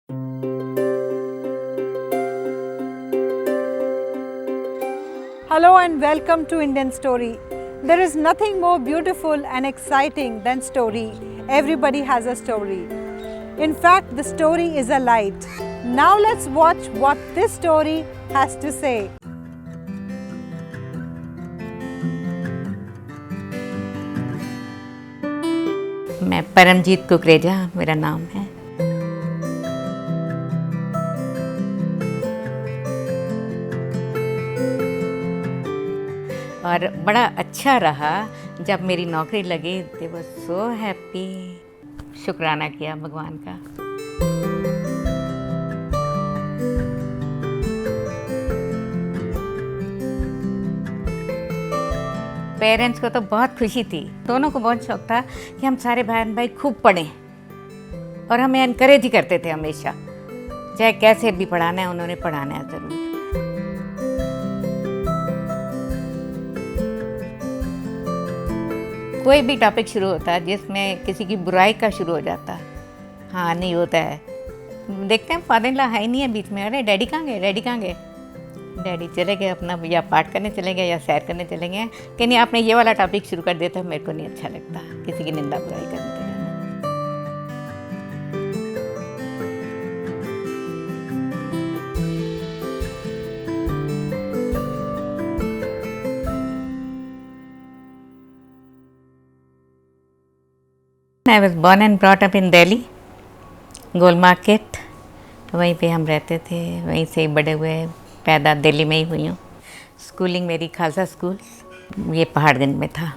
Hello and welcome to Indian Story. There is nothing more beautiful and exciting than story. Everybody has a story. In fact, the story is a light. Now let's watch what this story has to say. मैं परमजीत कुकरेजा मेरा नाम है। और बड़ा अच्छा रहा जब मेरी नौकरी लगी। They was so happy. शुक्राना किया भगवान का। पेरेंट्स को तो बहुत खुशी थी, दोनों को बहुत शौक था कि हम सारे बहन भाई खूब पढ़ें, और हमें एनकरेज ही करते थे हमेशा, चाहे कैसे भी पढ़ाना है उन्होंने पढ़ाना है ज़रूर। कोई भी टॉपिक शुरू होता है जिसमें किसी की बुराई का शुरू हो जाता, हाँ नहीं होता है, देखते हैं फादर इन लॉ है ही नहीं है बीच में, अरे डैडी कहाँ गए, डैडी कहाँ गए, डैडी चले गए अपना, या पाठ करने चले गए या सैर करने चले गए, कि नहीं आपने ये वाला टॉपिक शुरू कर दिया था, मेरे को नहीं अच्छा लगता किसी की निंदा बुराई करने के जाना। I was born and brought up in Delhi, goal market, वहीं पे हम रहते थे, वहीं से ही बड़े हुए, पैदा दिल्ली में ही हुई हूँ। स्कूलिंग मेरी खालसा स्कूल ये पहाड़गंज में था,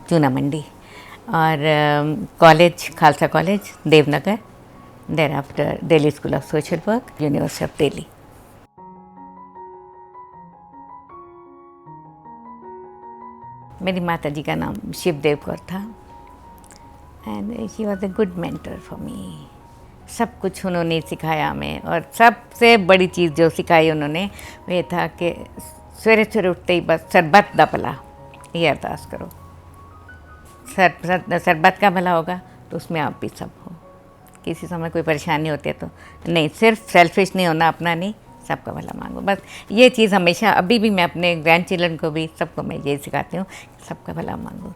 चूना मंडी, और college Khalsa college Devnagar, there after Delhi school of social work, university of Delhi. मेरी माता जी का नाम शिवदेव कौर था, and she was a good mentor for me. सब कुछ उन्होंने सिखाया हमें, और सबसे बड़ी चीज़ जो सिखाई उन्होंने वो ये था कि सवेरे सवेरे उठते ही बस सरबत दा भला ये अरदास करो, सरबत का भला होगा तो उसमें आप भी सब हो। किसी समय कोई परेशानी होती है तो नहीं, सिर्फ सेल्फिश नहीं होना, अपना नहीं, सबका भला मांगो। बस ये चीज़ हमेशा, अभी भी मैं अपने ग्रैंड चिल्ड्रन को भी, सबको मैं यही सिखाती हूँ, सबका भला मांगो।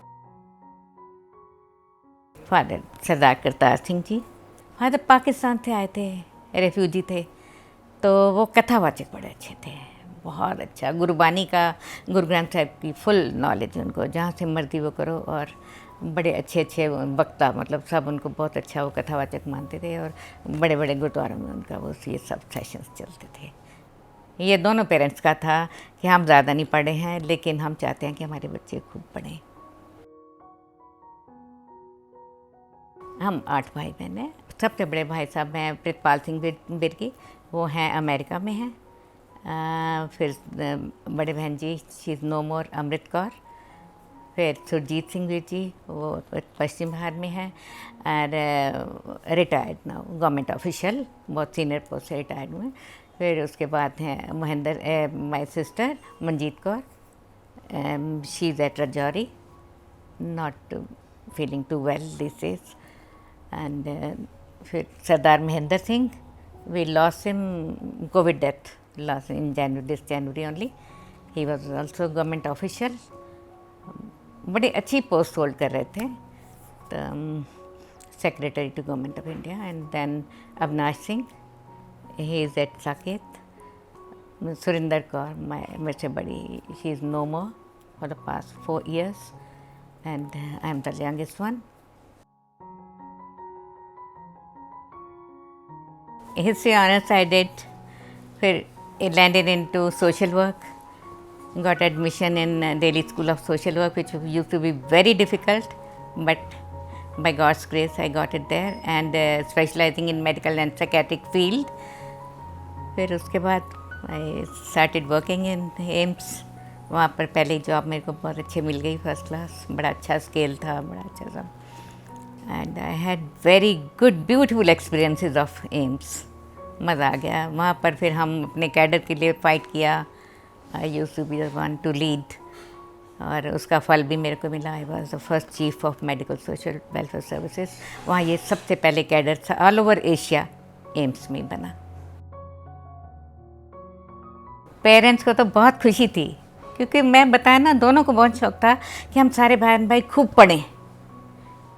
फादर सरदार करतार सिंह जी, फादर पाकिस्तान से आए थे, रेफ्यूजी थे, तो वो कथावाचक बड़े अच्छे थे, बहुत अच्छा। गुरबानी का, गुरु ग्रंथ साहिब की फुल नॉलेज उनको, जहाँ से मर्जी वो करो, और बड़े अच्छे अच्छे वक्ता, मतलब सब उनको बहुत अच्छा वो कथावाचक मानते थे, और बड़े बड़े गुरुद्वारों में उनका वो ये सब सेशंस चलते थे। ये दोनों पेरेंट्स का था कि हम ज़्यादा नहीं पढ़े हैं, लेकिन हम चाहते हैं कि हमारे बच्चे खूब पढ़ें। हम 8 भाई बहन हैं। सबसे बड़े भाई साहब हैं प्रितपाल सिंह बिरकी, वो हैं अमेरिका में हैं। फिर बड़े बहन जी शी इज़ नो मोर, अमृत कौर। फिर सुरजीत सिंह वीर जी, वो पश्चिम बिहार में हैं, और रिटायर्ड नाउ, गवर्नमेंट ऑफिशियल, बहुत सीनियर पोस्ट से रिटायर्ड हुए। फिर उसके बाद हैं Mahendra, my sister Manjeet Kaur, she is at Rajouri, not feeling too well this is. And फिर Sardar Mahendra Singh, we lost him covid death, lost in January, this January only. He was also government official, बड़े अच्छी post hold कर रहे थे, secretary to government of India. And then Avinash Singh, he is at Saket. Surinder Kaur मेरे से बड़ी, she is no more for the past 4 years, and I am the youngest one. History honors I did, फिर landed into social work, got admission in Delhi School of Social Work, which used to be very difficult, but by God's grace I got it there, and specializing in medical and psychiatric field. फिर उसके बाद I started working in AIIMS, वहाँ पर पहले job मेरे को बहुत अच्छी मिल गई, फर्स्ट क्लास, बड़ा अच्छा स्केल था, बड़ा अच्छा सब, and I had very good beautiful experiences of AIIMS, मज़ा आ गया वहाँ पर। फिर हम अपने कैडर के लिए फ़ाइट किया, I used to be the one to lead, और उसका फल भी मेरे को मिला। I was the first chief of medical social welfare services. वहाँ ये सबसे पहले कैडर था ऑल ओवर एशिया, एम्स में बना। पेरेंट्स को तो बहुत खुशी थी, क्योंकि मैं बताया ना, दोनों को बहुत शौक था कि हम सारे बहन भाई खूब पढ़ें,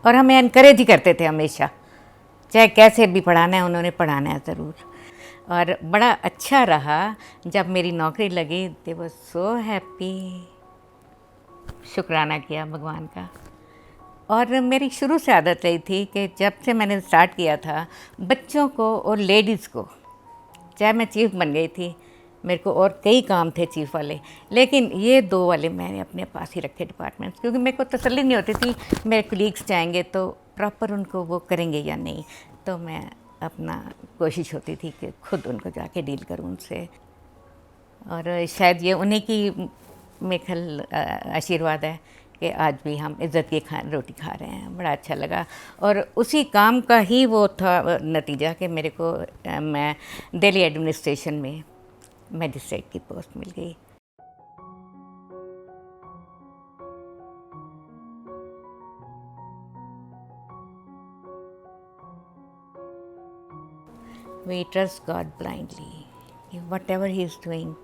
और हमें इनकरेज ही करते थे हमेशा, चाहे कैसे भी पढ़ाना है उन्होंने पढ़ाना है ज़रूर। और बड़ा अच्छा रहा जब मेरी नौकरी लगी, दे वाज सो हैप्पी, शुक्राना किया भगवान का। और मेरी शुरू से आदत रही थी कि जब से मैंने स्टार्ट किया था, बच्चों को और लेडीज़ को, चाहे मैं चीफ़ बन गई थी, मेरे को और कई काम थे चीफ़ वाले, लेकिन ये 2 वाले मैंने अपने पास ही रखे डिपार्टमेंट्स, क्योंकि मेरे को तसल्ली नहीं होती थी मेरे कोलीग्स जाएंगे तो प्रॉपर उनको वो करेंगे या नहीं, तो मैं अपना कोशिश होती थी कि खुद उनको जाके डील करूँ उनसे। और शायद ये उन्हीं की मेरे ख्याल आशीर्वाद है कि आज भी हम इज़्ज़त की रोटी खा रहे हैं। बड़ा अच्छा लगा, और उसी काम का ही वो था नतीजा कि मेरे को मैं दिल्ली एडमिनिस्ट्रेशन में मैजिस्ट्रेट की पोस्ट मिल गई। We trust God blindly, whatever he is doing,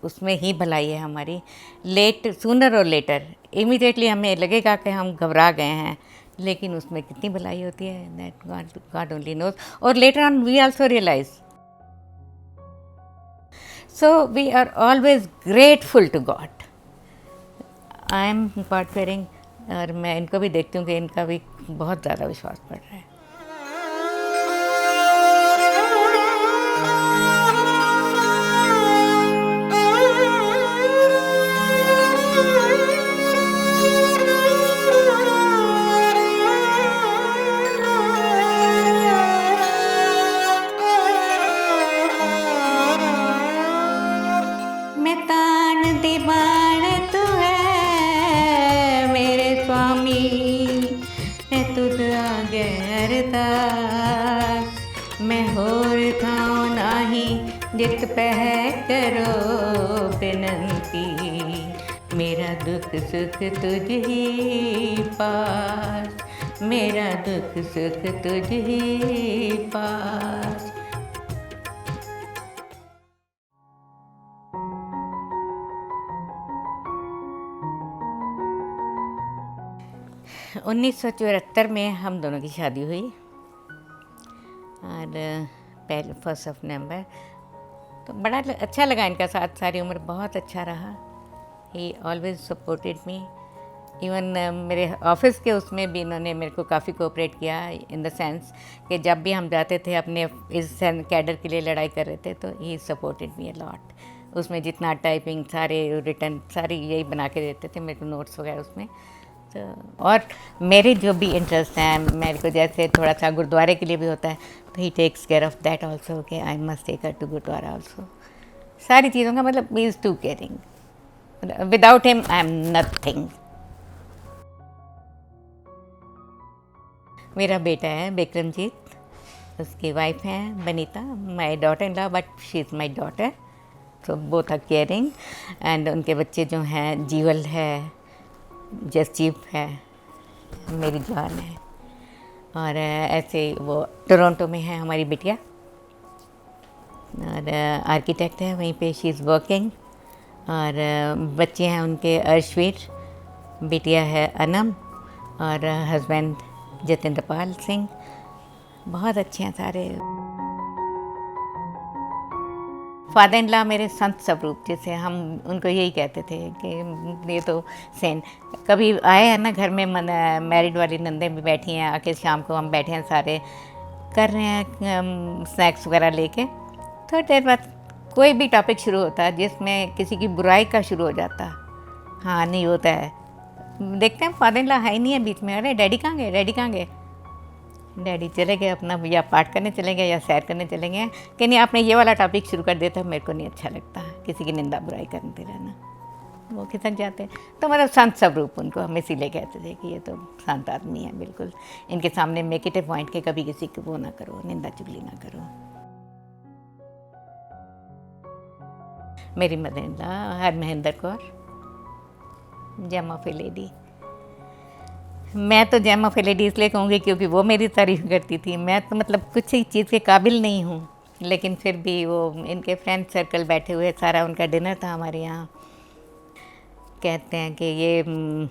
उसमें ही भलाई है हमारी। लेट, सूनर और लेटर, इमीडिएटली हमें लगेगा कि हम घबरा गए हैं, लेकिन उसमें कितनी भलाई होती है, दैट गॉड ओनली नोज। और later on we also realize, so we are always grateful to God. I am God fearing, और मैं इनको भी देखती हूँ कि इनका भी बहुत ज़्यादा विश्वास पड़ रहा है। मैं तान दीवान तू है मेरे स्वामी, मैं तुझ आगे अरदास, मैं होर थाऊं नाही जित पह करो बिनती, मेरा दुख सुख तुझ ही पास, मेरा दुख सुख तुझ ही पास। 1974 में हम दोनों की शादी हुई, और पहले 1 नवंबर, तो बड़ा अच्छा लगा इनका साथ, सारी उम्र बहुत अच्छा रहा। ही ऑलवेज सपोर्टेड मी, इवन मेरे ऑफिस के उसमें भी इन्होंने मेरे को काफ़ी कोऑपरेट किया, इन द सेंस कि जब भी हम जाते थे अपने इस कैडर के लिए लड़ाई कर रहे थे, तो he supported me a lot. उसमें जितना टाइपिंग, सारे रिटर्न, सारी यही बना के देते थे मेरे को, नोट्स वगैरह उसमें। तो और मेरे जो भी इंटरेस्ट हैं, मेरे को जैसे थोड़ा सा गुरुद्वारे के लिए भी होता है, तो he takes care of that also, कि I must take her to gurdwara also. सारी चीज़ों का मतलब he is too caring, without him I am nothing. मेरा बेटा है बिक्रमजीत, उसकी वाइफ है Banita, my daughter in law, but she is my daughter, so both are caring. And उनके बच्चे जो हैं, जीवल है, जसजीत है, मेरी जान है, और ऐसे वो टोरंटो में है हमारी बिटिया, और आर्किटेक्ट है वहीं पे, शी इज़ वर्किंग। और बच्चे हैं उनके अर्शवीर, बिटिया है अनम, और हस्बैंड जतेंद्र पाल सिंह। बहुत अच्छे हैं सारे। फादर इन लॉ मेरे संत स्वरूप, जैसे हम उनको यही कहते थे कि ये तो सेंट। कभी आए हैं ना घर में, मैरिड वाली नंदे भी बैठी हैं, आके शाम को हम बैठे हैं सारे, कर रहे हैं स्नैक्स वगैरह लेके, थोड़ी देर बाद कोई भी टॉपिक शुरू होता है जिसमें किसी की बुराई का शुरू हो जाता, हाँ नहीं होता है, देखते हैं फादर इन लॉ है ही नहीं है बीच में, अरे डैडी कहाँ गए, डैडी कहाँ गए, डैडी चले गए अपना, या पाठ करने चले गए या सैर करने चले गए, कि नहीं आपने ये वाला टॉपिक शुरू कर देता, मेरे को नहीं अच्छा लगता किसी की निंदा बुराई करते रहना, वो खिसक जाते हैं। तो मतलब संत स्वरूप उनको हम इसीलिए कहते थे कि ये तो संत आदमी है बिल्कुल, इनके सामने मेक इट ए पॉइंट कि कभी किसी को वो ना करो, निंदा चुगली ना करो। मेरी mother in law Harmahendra Kaur, gem of a lady, मैं तो जेम ऑफ एलईडी इसलिए कहूँगी क्योंकि वो मेरी तारीफ़ करती थी। मैं तो मतलब कुछ ही चीज़ के काबिल नहीं हूँ, लेकिन फिर भी वो इनके फ्रेंड सर्कल बैठे हुए, सारा उनका डिनर था हमारे यहाँ। कहते हैं कि ये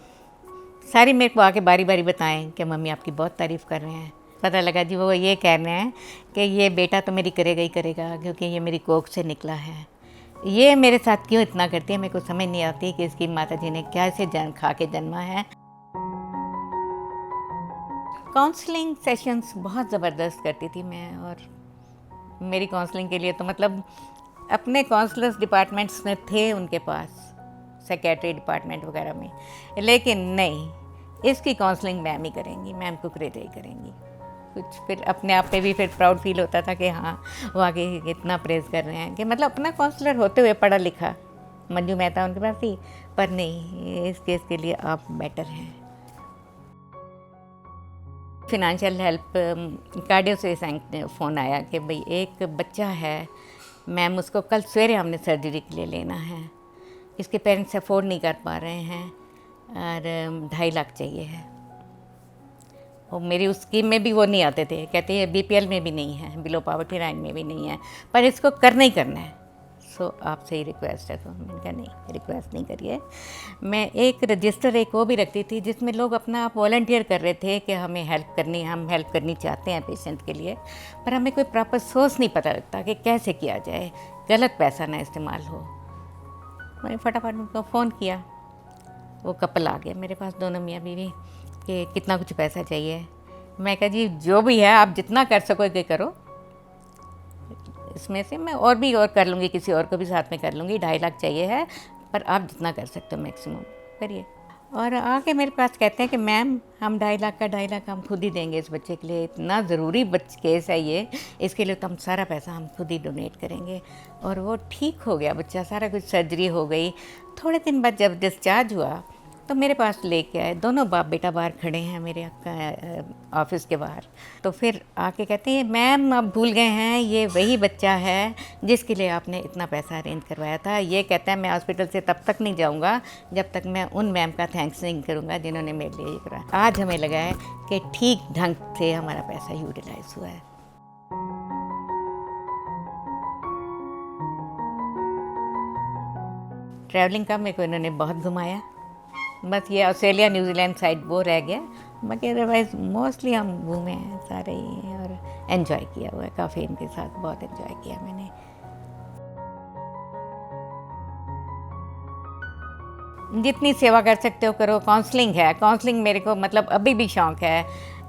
सारी मेरे को आके बारी बारी बताएं कि मम्मी आपकी बहुत तारीफ़ कर रहे हैं। पता लगा जी वो ये कह रहे हैं कि ये बेटा तो मेरी करेगा ही करेगा क्योंकि ये मेरी कोख से निकला है। ये मेरे साथ क्यों इतना करती है, मेरे को समझ नहीं आती कि इसकी माता जी ने क्या इसे खा के जन्मा है। काउंसलिंग सेशंस बहुत ज़बरदस्त करती थी मैं, और मेरी काउंसलिंग के लिए तो मतलब अपने काउंसलर्स डिपार्टमेंट्स में थे उनके पास, सेक्रेटरी डिपार्टमेंट वगैरह में, लेकिन नहीं, इसकी काउंसलिंग मैम ही करेंगी, मैम कुकरेजा ही करेंगी। कुछ फिर अपने आप पे भी फिर प्राउड फील होता था कि हाँ वो आगे इतना प्रेज़ कर रहे हैं कि मतलब अपना काउंसलर होते हुए पढ़ा लिखा मंजू मेहता उनके पास थी, पर नहीं, इस केस के लिए आप बेटर हैं। फिनेंशियल हेल्प कार्डियो से फ़ोन आया कि भाई एक बच्चा है मैम, उसको कल सवेरे हमने सर्जरी के लिए लेना है, इसके पेरेंट्स अफोर्ड नहीं कर पा रहे हैं और 2.5 लाख चाहिए है। और मेरी उस स्कीम में भी वो नहीं आते थे, कहते हैं बीपीएल में भी नहीं है, बिलो पॉवर्टी लाइन में भी नहीं है, पर इसको करना ही करना है। सो आपसे ही रिक्वेस्ट है। तो मैंने कहा नहीं, रिक्वेस्ट नहीं करिए। मैं एक रजिस्टर एक वो भी रखती थी जिसमें लोग अपना आप वॉलंटियर कर रहे थे कि हमें हेल्प करनी है, हम हेल्प करनी चाहते हैं पेशेंट के लिए, पर हमें कोई प्रॉपर सोर्स नहीं पता लगता कि कैसे किया जाए, गलत पैसा ना इस्तेमाल हो। मैंने फटाफट उनको फ़ोन किया, वो कपल आ गया मेरे पास, दोनों मियाँ बीवी, कि कितना कुछ पैसा चाहिए। मैं कहा जी जो भी है आप जितना कर सकोगे करो, इसमें से मैं और भी और कर लूँगी, किसी और को भी साथ में कर लूँगी, 2.5 लाख चाहिए है, पर आप जितना कर सकते हो मैक्सिमम करिए। और आके मेरे पास कहते हैं कि मैम हम 2.5 लाख का 2.5 लाख हम खुद ही देंगे इस बच्चे के लिए, इतना ज़रूरी केस है ये, इसके लिए तो हम सारा पैसा हम खुद ही डोनेट करेंगे। और वो ठीक हो गया बच्चा, सारा कुछ सर्जरी हो गई। थोड़े दिन बाद जब डिस्चार्ज हुआ तो मेरे पास लेके आए, दोनों बाप बेटा बाहर खड़े हैं मेरे ऑफिस के बाहर। तो फिर आके कहते हैं मैम आप भूल गए हैं, ये वही बच्चा है जिसके लिए आपने इतना पैसा अरेंज करवाया था। ये कहता है मैं हॉस्पिटल से तब तक नहीं जाऊंगा जब तक मैं उन मैम का थैंक्स नहीं करूंगा जिन्होंने मेरे लिए ये करा। आज हमें लगा है कि ठीक ढंग से हमारा पैसा यूटिलाइज हुआ है। ट्रैवलिंग का मेरे को इन्होंने बहुत घुमाया, बस ये ऑस्ट्रेलिया न्यूजीलैंड साइड वो रह गया, बाकी अदरवाइज मोस्टली हम घूमे हैं सारे ही, और एंजॉय किया हुआ है काफ़ी, इनके साथ बहुत एंजॉय किया मैंने। जितनी सेवा कर सकते हो करो। काउंसलिंग है, काउंसलिंग मेरे को मतलब अभी भी शौक़ है।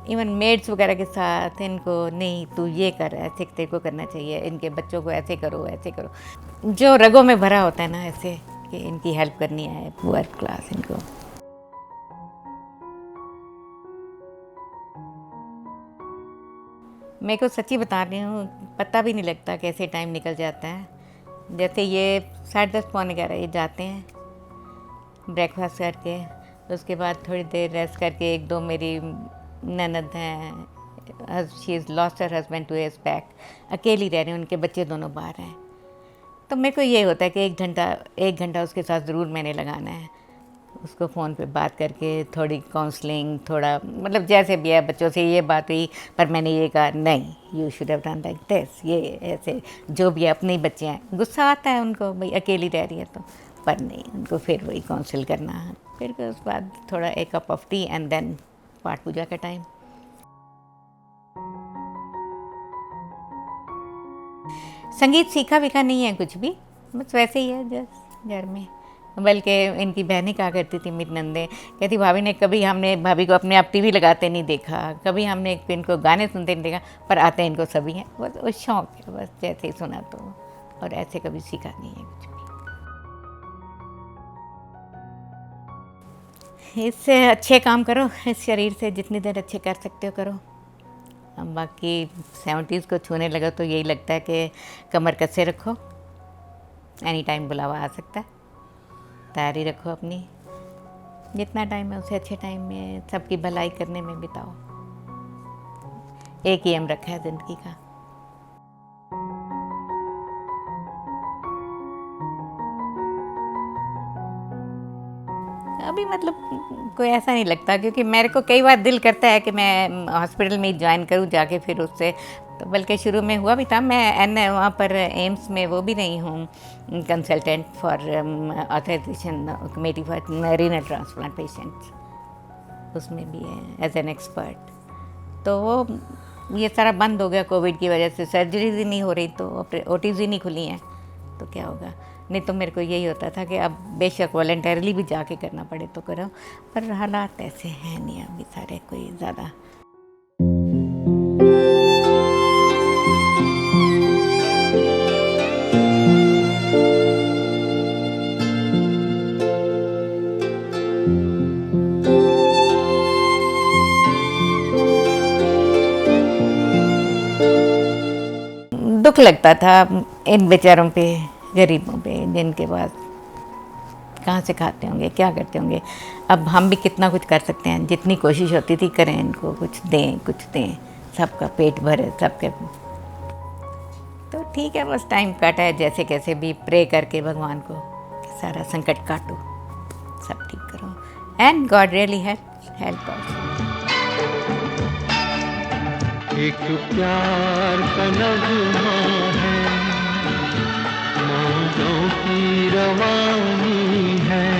इवन मेड्स वगैरह के साथ इनको, नहीं तू ये कर, ऐसे तेरे को करना चाहिए, इनके बच्चों को ऐसे करो ऐसे करो, जो रगों में भरा होता है ना ऐसे कि इनकी हेल्प करनी है पुअर क्लास इनको। मेरे को सच्ची बता रही हूँ, पता भी नहीं लगता कैसे टाइम निकल जाता है। जैसे ये 10:30 पौने 11 ये जाते हैं ब्रेकफास्ट करके, उसके बाद थोड़ी देर रेस्ट करके, 1-2 मेरी ननद हैं, she is lost her husband two years back, अकेली रह रही हैं, उनके बच्चे दोनों बाहर हैं। तो मेरे को ये होता है कि 1 घंटा उसके साथ ज़रूर मैंने लगाना है, उसको फ़ोन पे बात करके थोड़ी काउंसलिंग, थोड़ा मतलब जैसे भी है, बच्चों से ये बात हुई पर मैंने ये कहा नहीं you should have done like this, ये ऐसे जो भी है, अपने ही बच्चे हैं, गुस्सा आता है उनको भाई अकेली रह रही है तो, पर नहीं, उनको फिर वही काउंसिल करना है। फिर उसके बाद थोड़ा एक cup of tea and then पाठ पूजा का टाइम। संगीत सीखा वीखा नहीं है कुछ भी, बस वैसे ही है जस्ट घर में। बल्कि इनकी बहनें कहा करती थी मेरी नंदे, कहती भाभी ने कभी हमने भाभी को अपने आप टीवी लगाते नहीं देखा, कभी हमने इनको गाने सुनते नहीं देखा, पर आते इनको सभी हैं, बस वो शौक़ है, बस जैसे ही सुना तो, और ऐसे कभी सीखा नहीं है कुछ भी। इससे अच्छे काम करो, इस शरीर से जितनी देर अच्छे कर सकते हो करो। हम बाकी 70s को छूने लगा तो यही लगता है कि कमर कसे रखो, एनी टाइम बुलावा आ सकता है, तैयारी रखो अपनी, जितना टाइम है उसे अच्छे टाइम में सबकी भलाई करने में बिताओ। एक ही एम रखा है ज़िंदगी का। अभी मतलब कोई ऐसा नहीं लगता, क्योंकि मेरे को कई बार दिल करता है कि मैं हॉस्पिटल में ज्वाइन करूँ जाके, फिर उससे तो बल्कि शुरू में हुआ भी था। मैं वहाँ पर एम्स में वो भी रही हूँ consultant for authorization committee for renal transplant patients, उसमें भी है एज एन एक्सपर्ट। तो वो ये सारा बंद हो गया कोविड की वजह से, सर्जरीज ही नहीं हो रही, तो ओटीज ही नहीं खुली हैं, तो क्या होगा। नहीं तो मेरे को यही होता था कि अब बेशक वॉलंटरली भी जाके करना पड़े तो करो, पर हालात ऐसे हैं नहीं अभी सारे कोई ज़्यादा। दुख लगता था इन बेचारों पे, गरीबों पे, जिनके पास कहाँ से खाते होंगे, क्या करते होंगे। अब हम भी कितना कुछ कर सकते हैं, जितनी कोशिश होती थी करें, इनको कुछ दें, सबका पेट भरे, सबके। तो ठीक है, बस टाइम काटा है जैसे कैसे भी, प्रे करके भगवान को कि सारा संकट काटो, सब ठीक करो, and God really help also. एक प्यार का नगमा है, मौजों की रवानी है,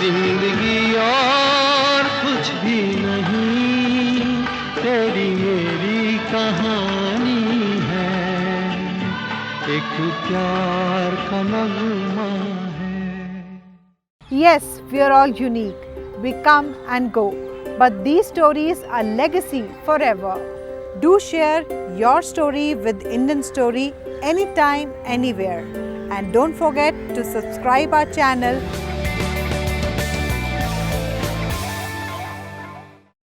जिंदगी और कुछ भी नहीं, तेरी मेरी कहानी है, एक प्यार का नगमा है। Yes, we are all unique. We come and go. But these stories are legacy forever. Do share your story with Indian Story anytime, anywhere. And don't forget to subscribe our channel